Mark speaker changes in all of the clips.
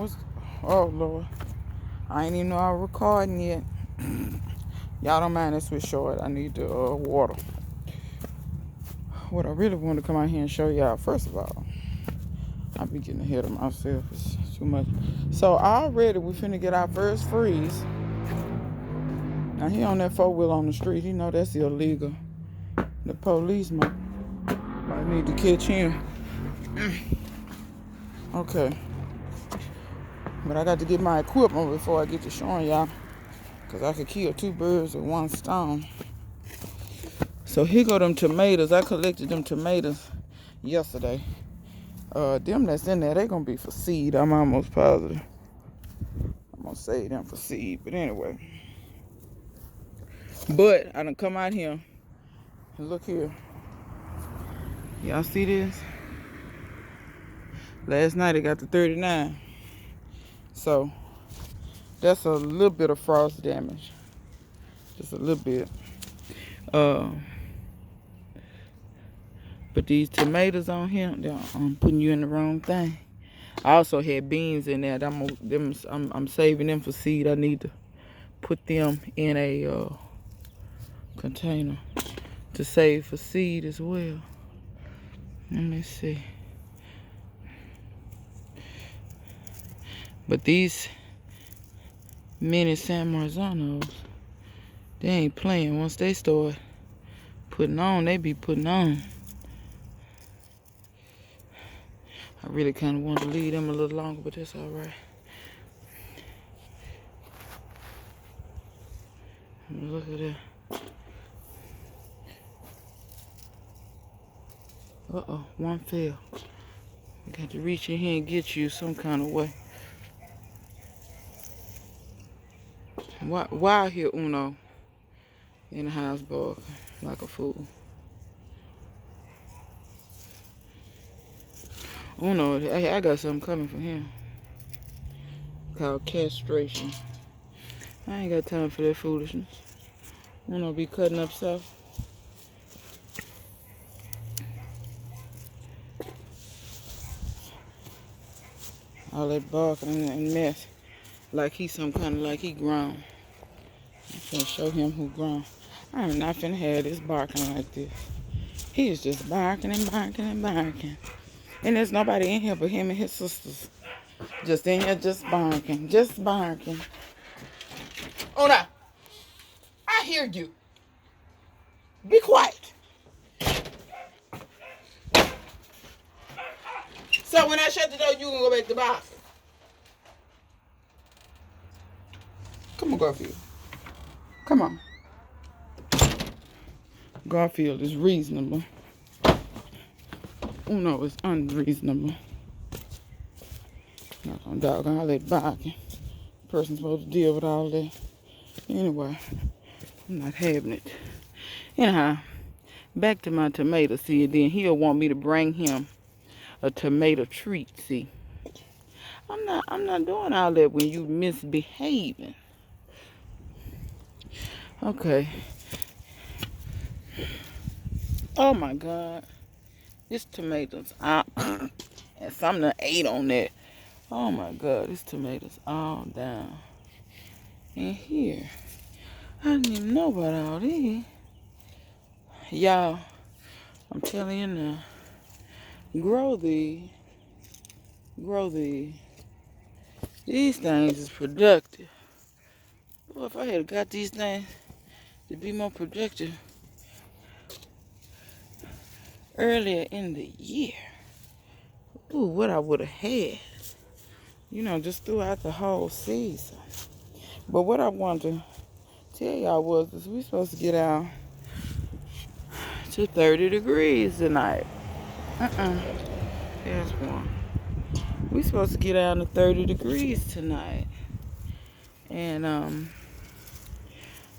Speaker 1: What's, oh, Lord. I ain't even know I was recording yet. Y'all don't mind this switch short. I need the water. What I really want to come out here and show y'all, first of all, I be getting ahead of myself. It's too much. So already we finna get our first freeze. Now he on that 4-wheel on the street. He know that's illegal. The police might need to catch him. Okay. But I got to get my equipment before I get to showing y'all. Because I could kill 2 birds with 1 stone. So here go them tomatoes. I collected them tomatoes yesterday. Them that's in there, they going to be for seed. I'm almost positive. I'm going to save them for seed. But anyway. But I done come out here. And look here. Y'all see this? Last night it got to 39. So that's a little bit of frost damage. Just a little bit. But these tomatoes on here, I'm putting you in the wrong thing. I also had beans in there. I'm saving them for seed. I need to put them in a container to save for seed as well. Let me see. But these mini San Marzanos, they ain't playing. Once they start putting on, they be putting on. I really kind of want to leave them a little longer, but that's all right. Look at that. Uh-oh, one fell. I got to reach in here and get you some kind of way. Why out here Uno in the house barking like a fool? Uno, I got something coming for him called castration. I ain't got time for that foolishness. Uno be cutting up stuff. All that barking and mess. Like he's some kind of, like he grown. I'm finna show him who grown. I am not finna have this barking like this. He is just barking and barking and barking. And there's nobody in here but him and his sisters. Just in here just barking. Just barking. Oh no. I hear you. Be quiet. So when I shut the door, you can go back to barking. Come on, Garfield. Come on. Garfield is reasonable. Uno is unreasonable. Not gonna dog all that barking. Person's supposed to deal with all that. Anyway, I'm not having it. Anyhow, back to my tomato. See, then he'll want me to bring him a tomato treat. See, I'm not doing all that when you misbehaving. Okay. Oh my God. This tomatoes out. And something ate on that. Oh my God. This tomatoes all down in here. I didn't even know about all these. Y'all, I'm telling you now. Grow these. These things is productive. Boy, if I had got these things to be more productive earlier in the year. Ooh, what I would have had. Just throughout the whole season. But what I wanted to tell y'all was we supposed to get out to 30 degrees tonight. There's one. We supposed to get out to 30 degrees tonight. And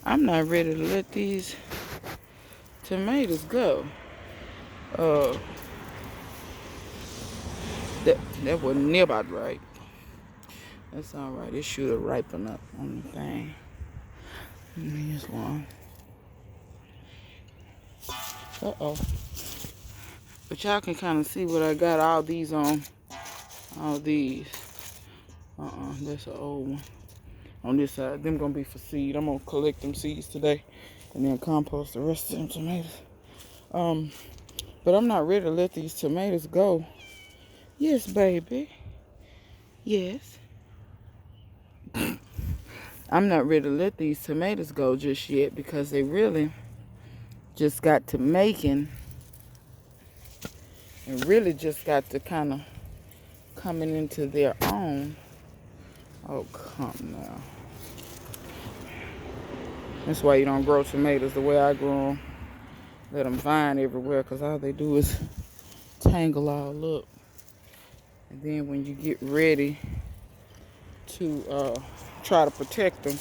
Speaker 1: I'm not ready to let these tomatoes go. That wasn't near about right. That's all right. It should have ripened up on the thing. Here's one. Uh-oh. But y'all can kind of see what I got all these on. All these. That's an old one. On this side, them gonna be for seed. I'm gonna collect them seeds today and then compost the rest of them tomatoes. But I'm not ready to let these tomatoes go. Yes, baby. Yes. I'm not ready to let these tomatoes go just yet because they really just got to making and really just got to kind of coming into their own. Oh, come now. That's why you don't grow tomatoes the way I grow them. Let them vine everywhere because all they do is tangle all up. And then when you get ready to try to protect them,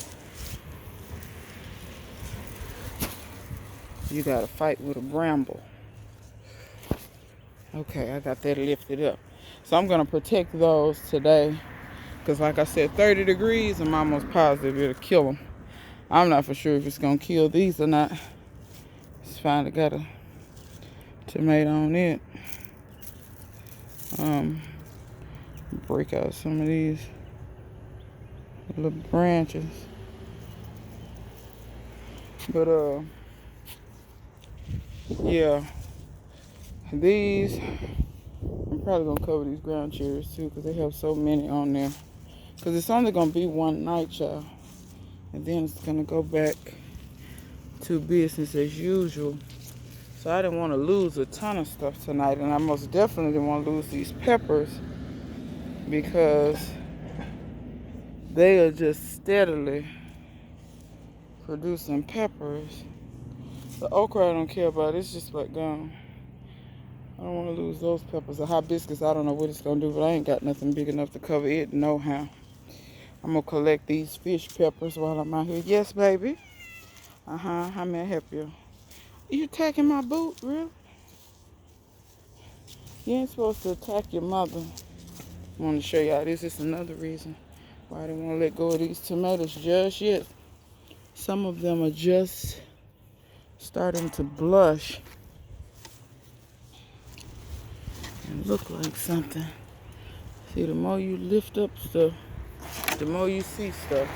Speaker 1: you got to fight with a bramble. Okay, I got that lifted up. So I'm going to protect those today because like I said, 30 degrees, I'm almost positive it'll kill them. I'm not for sure if it's going to kill these or not. Just finally got a tomato on it. Break out some of these little branches. But yeah, these I'm probably gonna cover these ground cherries too because they have so many on there. Because it's only gonna be one night, y'all, and then it's gonna go back to business as usual. So I didn't want to lose a ton of stuff tonight, and I most definitely didn't want to lose these peppers because they are just steadily producing peppers. The okra I don't care about, it's just like gone. I don't want to lose those peppers. The hibiscus, I don't know what it's going to do, but I ain't got nothing big enough to cover it no how. I'm going to collect these fish peppers while I'm out here. Yes, baby. How may I help you? You attacking my boot, really? You ain't supposed to attack your mother. I want to show y'all this is another reason why I didn't want to let go of these tomatoes just yet. Some of them are just starting to blush and look like something. See, the more you lift up stuff, the more you see stuff.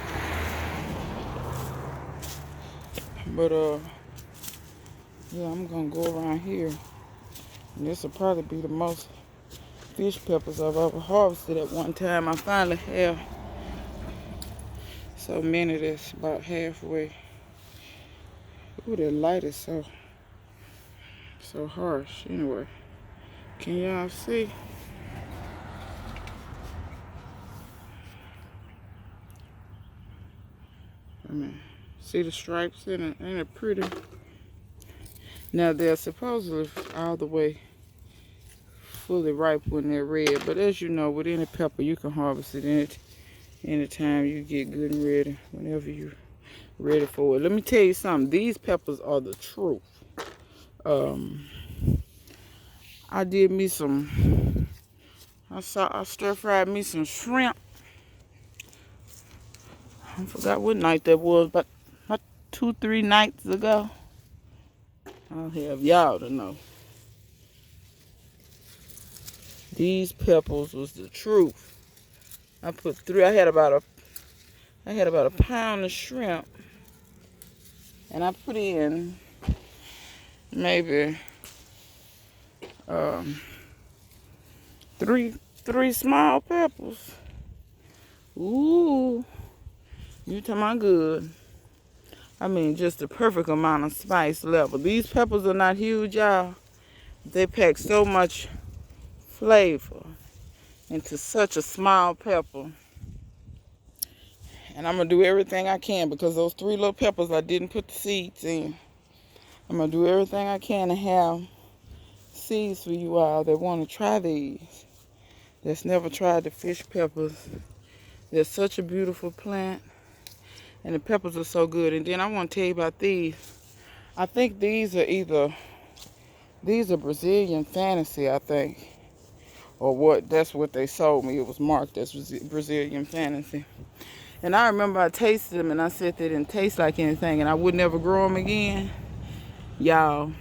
Speaker 1: But yeah, I'm gonna go around here, and this will probably be the most fish peppers I've ever harvested at one time. I finally have so many that's about halfway. Ooh, that light is so harsh. Anyway, can y'all see? I mean, see the stripes in it? Ain't it pretty? Now they're supposedly all the way fully ripe when they're red, but as you know, with any pepper, you can harvest it anytime you get good and ready, whenever you're ready for it. Let me tell you something. These peppers are the truth. I did me some. I stir fried me some shrimp. I forgot what night that was, but about 2-3 nights ago. I'll have y'all to know. These peppers was the truth. I put 3. I had about a pound of shrimp, and I put in maybe three small peppers. Ooh, you talking about good? I mean, just the perfect amount of spice level. These peppers are not huge, y'all. They pack so much flavor into such a small pepper. And I'm going to do everything I can because those 3 little peppers I didn't put the seeds in. I'm going to do everything I can to have seeds for you all that want to try these. That's never tried the fish peppers. They're such a beautiful plant. And the peppers are so good. And then I want to tell you about these. I think these are Brazilian Fantasy, I think. Or what, that's what they sold me. It was marked as Brazilian Fantasy. And I remember I tasted them and I said they didn't taste like anything and I would never grow them again. Y'all,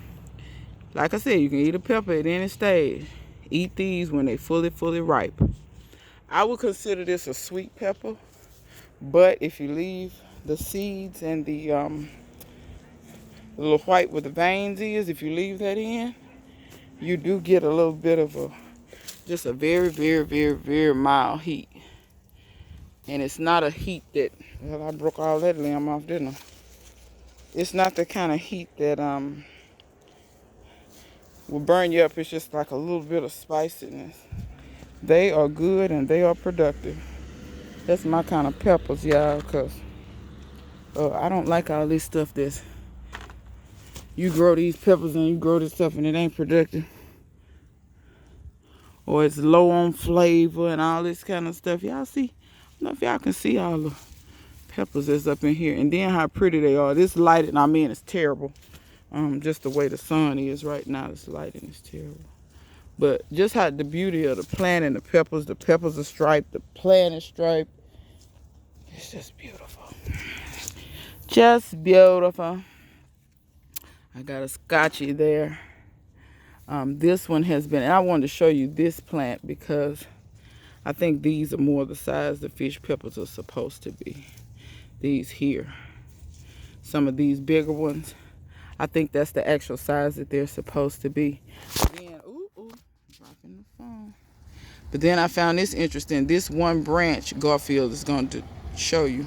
Speaker 1: like I said, you can eat a pepper at any stage. Eat these when they fully ripe. I would consider this a sweet pepper, but if you leave the seeds and the little white with the veins is, if you leave that in, you do get a little bit of just a very, very, very, very mild heat. And it's not a heat that, well, I broke all that limb off, didn't I? It's not the kind of heat that will burn you up. It's just like a little bit of spiciness. They are good and they are productive. That's my kind of peppers, y'all, because I don't like all this stuff that's, you grow these peppers and you grow this stuff and it ain't productive. Or it's low on flavor and all this kind of stuff. Y'all see? I don't know if y'all can see all the peppers that's up in here. And then how pretty they are. This lighting, I mean, it's terrible. Just the way the sun is right now, this lighting is terrible. But just how the beauty of the plant and the peppers are striped, the plant is striped. It's just beautiful. Just beautiful. I got a scotchy there. This one has been, and I wanted to show you this plant because I think these are more the size the fish peppers are supposed to be. These here. Some of these bigger ones, I think that's the actual size that they're supposed to be. Then, dropping the phone. But then I found this interesting. This one branch Garfield is going to show you.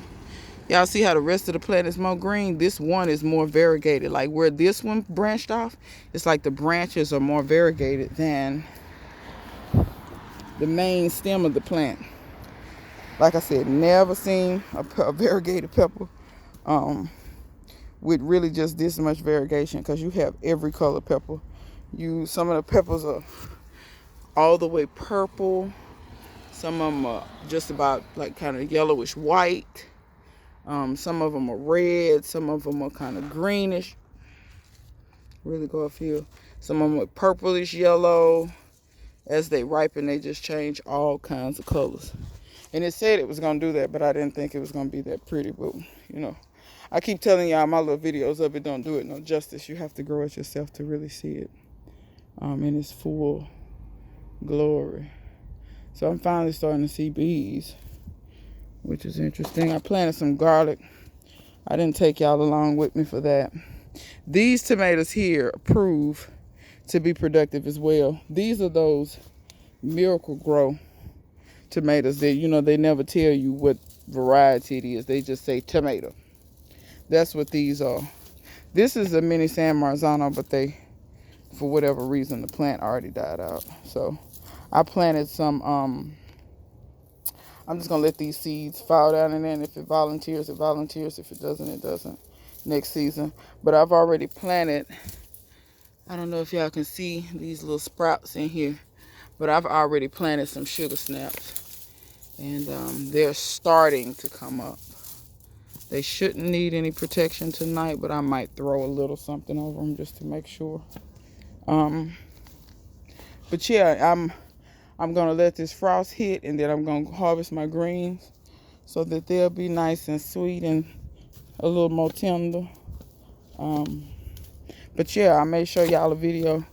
Speaker 1: Y'all see how the rest of the plant is more green? This one is more variegated. Like where this one branched off, it's like the branches are more variegated than the main stem of the plant. Like I said, never seen a variegated pepper with really just this much variegation, because you have every color pepper. Some of the peppers are all the way purple. Some of them are just about like kind of yellowish white. Some of them are red. Some of them are kind of greenish. Really go up here. Some of them are purplish yellow. As they ripen, they just change all kinds of colors. And it said it was going to do that, but I didn't think it was going to be that pretty. But, you know, I keep telling y'all my little videos of it don't do it no justice. You have to grow it yourself to really see it in its full glory. So I'm finally starting to see bees, which is interesting. I planted some garlic. I didn't take y'all along with me for that. These tomatoes here prove to be productive as well. These are those Miracle Grow tomatoes that, you know, they never tell you what variety it is. They just say tomato. That's what these are. This is a mini San Marzano, but for whatever reason, the plant already died out. So I planted some, I'm just going to let these seeds fall down in there, and if it volunteers, it volunteers. If it doesn't, it doesn't next season. But I've already planted, I don't know if y'all can see these little sprouts in here, but I've already planted some sugar snaps, and they're starting to come up. They shouldn't need any protection tonight, but I might throw a little something over them just to make sure. But yeah, I'm going to let this frost hit, and then I'm going to harvest my greens so that they'll be nice and sweet and a little more tender. But yeah, I may show y'all a video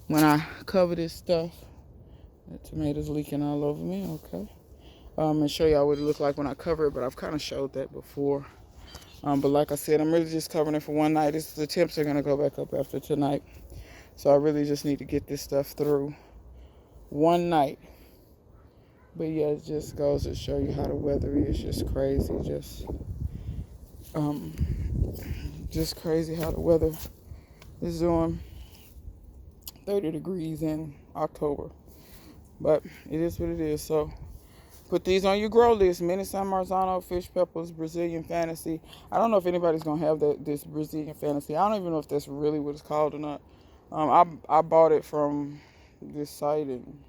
Speaker 1: when I cover this stuff. The tomatoes leaking all over me, okay. And show y'all what it looks like when I cover it, but I've kind of showed that before. But like I said, I'm really just covering it for one night. The temps are going to go back up after tonight. So I really just need to get this stuff through one night. But yeah, it just goes to show you how the weather is just crazy. Just crazy how the weather is doing. 30 degrees in October. But it is what it is. So put these on your grow list. Mini San Marzano, fish peppers, Brazilian Fantasy. I don't know if anybody's going to have this Brazilian Fantasy. I don't even know if that's really what it's called or not. I bought it from this site, and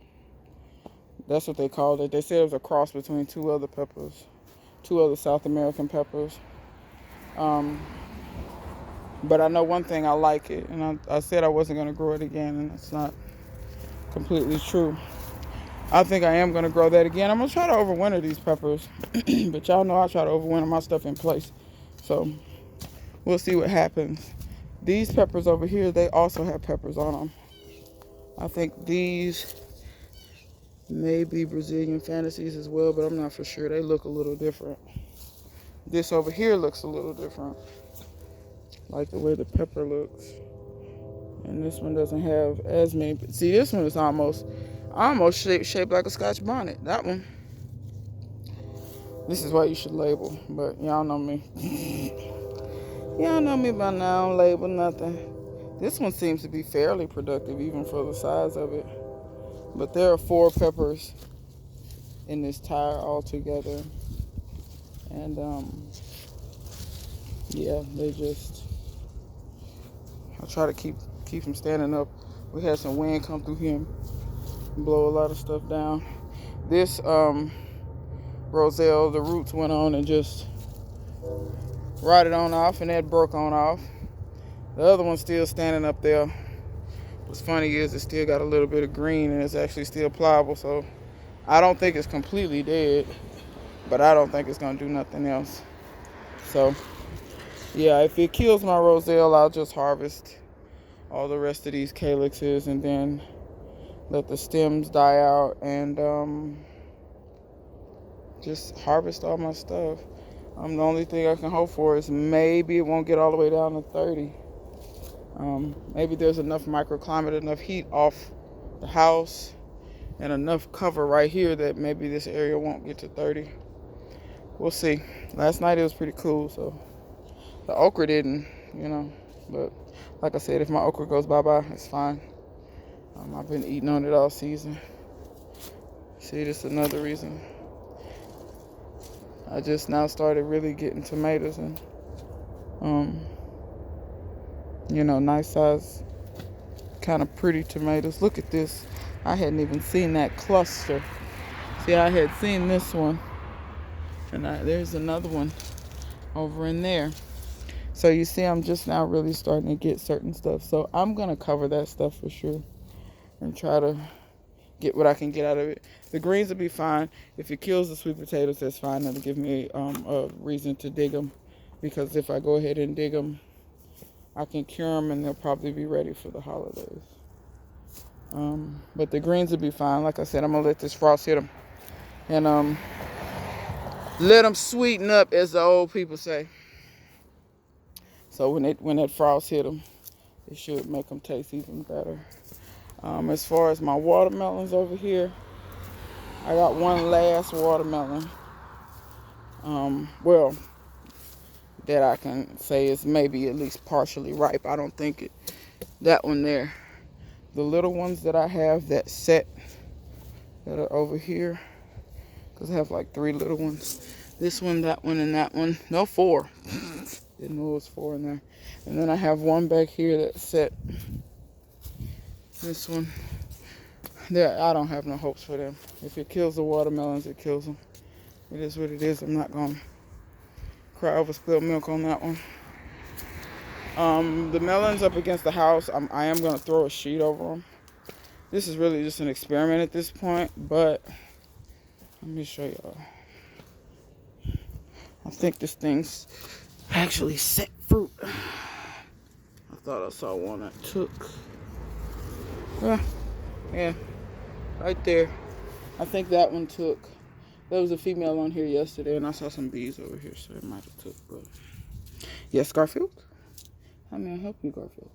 Speaker 1: that's what they called it. They said it was a cross between two other South American peppers. But I know one thing, I like it. And I said I wasn't going to grow it again, and it's not completely true. I think I am going to grow that again. I'm going to try to overwinter these peppers. But y'all know I try to overwinter my stuff in place. So we'll see what happens. These peppers over here, they also have peppers on them. I think these Maybe Brazilian fantasies as well, but I'm not for sure. They look a little different. This over here looks a little different, like the way the pepper looks. And this one doesn't have as many. See, this one is almost shaped like a Scotch bonnet. That one. This is why you should label, but y'all know me. Y'all know me by now. Label nothing. This one seems to be fairly productive, even for the size of it. But there are 4 peppers in this tire altogether, and yeah, they just. I try to keep them standing up. We had some wind come through here and blow a lot of stuff down. This roselle, the roots went on and just rotted on off, and that broke on off. The other one's still standing up there. What's funny is it still got a little bit of green, and it's actually still pliable, so I don't think it's completely dead, but I don't think it's gonna do nothing else. So yeah, if it kills my roselle, I'll just harvest all the rest of these calyxes and then let the stems die out and just harvest all my stuff. The only thing I can hope for is maybe it won't get all the way down to 30. Maybe there's enough microclimate, enough heat off the house, and enough cover right here that maybe this area won't get to 30. We'll see. Last night it was pretty cool, so the okra didn't, but like I said, if my okra goes bye-bye, it's fine. I've been eating on it all season. See, this is another reason I just now started really getting tomatoes and nice size, kind of pretty tomatoes. Look at this. I hadn't even seen that cluster. See, I had seen this one, and there's another one over in there. So you see, I'm just now really starting to get certain stuff. So I'm going to cover that stuff for sure and try to get what I can get out of it. The greens will be fine. If it kills the sweet potatoes, that's fine. That'll give me a reason to dig them, because if I go ahead and dig them, I can cure them and they'll probably be ready for the holidays. But the greens will be fine. Like I said, I'm going to let this frost hit them and let them sweeten up, as the old people say. So when that frost hit them, it should make them taste even better. As far as my watermelons over here, I got one last watermelon. That I can say is maybe at least partially ripe. I don't think that one there. The little ones that I have that set that are over here, because I have like 3 little ones. This one, that one, and that one. No, 4. Didn't know it was 4 in there. And then I have one back here that's set. This one. There, I don't have no hopes for them. If it kills the watermelons, it kills them. It is what it is. I'm not going to cry over spilled milk on that one. The melons up against the house, I am going to throw a sheet over them. This is really just an experiment at this point, but let me show y'all. I think this thing's actually set fruit. I thought I saw one that took. Yeah, right there. I think that one took. There was a female on here yesterday, and I saw some bees over here, so it might have took. But yes, Garfield. How may I help you, Garfield?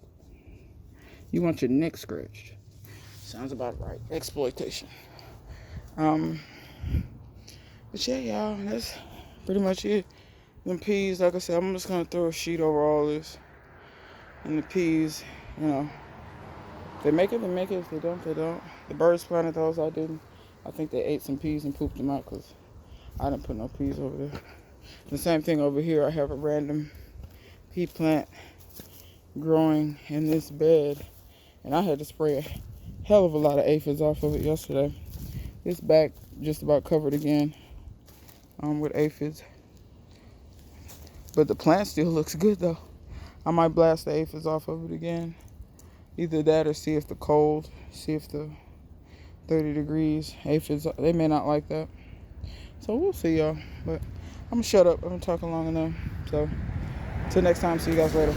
Speaker 1: You want your neck scratched? Sounds about right. Exploitation. But yeah, y'all, that's pretty much it. Them peas, like I said, I'm just gonna throw a sheet over all this. And the peas, if they make it, they make it. If they don't, they don't. The birds planted those, I didn't. I think they ate some peas and pooped them out because I didn't put no peas over there. The same thing over here. I have a random pea plant growing in this bed, and I had to spray a hell of a lot of aphids off of it yesterday. It's back just about covered again with aphids, but the plant still looks good though. I might blast the aphids off of it again. Either that or see if the 30 degrees aphids, they may not like that. So we'll see, y'all. But I'm gonna shut up. I've been talking long enough. So till next time, see you guys later.